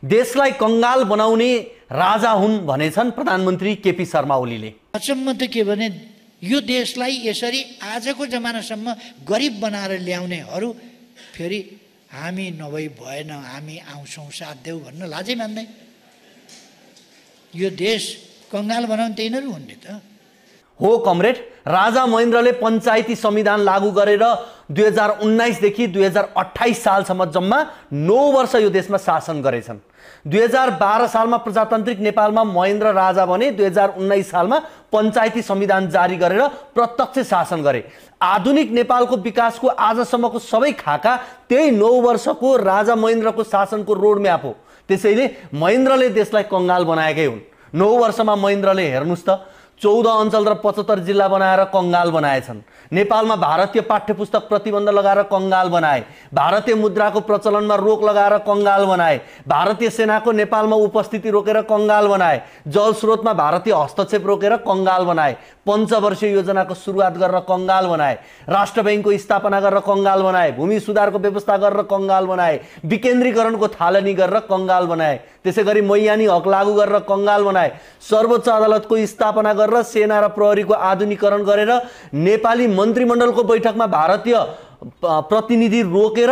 देशलाई कंगाल बनाउने राजा हुन् भनेछन् प्रधानमन्त्री केपी शर्मा ओलीले। अचम्म त के भने यो देशलाई यसरी आजको जमानासम्म गरिब बनाएर ल्याउनेहरू फेरि हामी नभई भएन, हामी आउँछौँ साथ देऊ भन्न लाजै मान्दै। यो देश कंगाल बनाउने त यिनीहरू हुन् नि त। हो कमरेड, राजा महेन्द्रले पञ्चायती संविधान लागू गरेर 2019 देखि 2028 सालसम्म जम्मा 9 वर्ष यो देशमा शासन गरेछन्। 2012 सालमा प्रजातान्त्रिक नेपालमा महेन्द्र राजा बने, 2019 सालमा पञ्चायती संविधान जारी गरेर प्रत्यक्ष शासन गरे। आधुनिक नेपालको विकासको आजसम्मको सबै खाका त्यही 9 वर्षको राजा महेन्द्रको शासनको रोडम्याप हो। त्यसैले महेन्द्रले देशलाई कंगाल बनाएकै हुन्। 9 वर्षमा महेन्द्रले हेर्नुस् त 14 अञ्चल र 75 जिल्ला बनाएर कंगाल बनाएछन्। नेपालमा भारतीय पाठ्यपुस्तक प्रतिबन्ध लगाएर कंगाल बनाए, भारतीय मुद्राको प्रचलनमा रोक लगाएर कंगाल बनाए, भारतीय सेनाको नेपालमा उपस्थिति रोकेर कंगाल बनाए, जलस्रोतमा भारतीय हस्तक्षेप रोकेर कंगाल बनाए, पञ्चवर्षीय योजनाको सुरुवात गरेर कंगाल बनाए, राष्ट्र बैंकको स्थापना गरेर कंगाल बनाए, भूमि सुधारको व्यवस्था गरेर कंगाल बनाए, विकेन्द्रीकरणको थालनी गरेर कंगाल बनाए, त्यसैगरी मैयानी हक लागू गरेर कंगाल बनाए, सर्वोच्च अदालतको स्थापना गरेर सेना र प्रहरीको आधुनिकीकरण गरेर नेपाली मन्त्रीमण्डलको बैठकमा भारतीय प्रतिनिधि रोकेर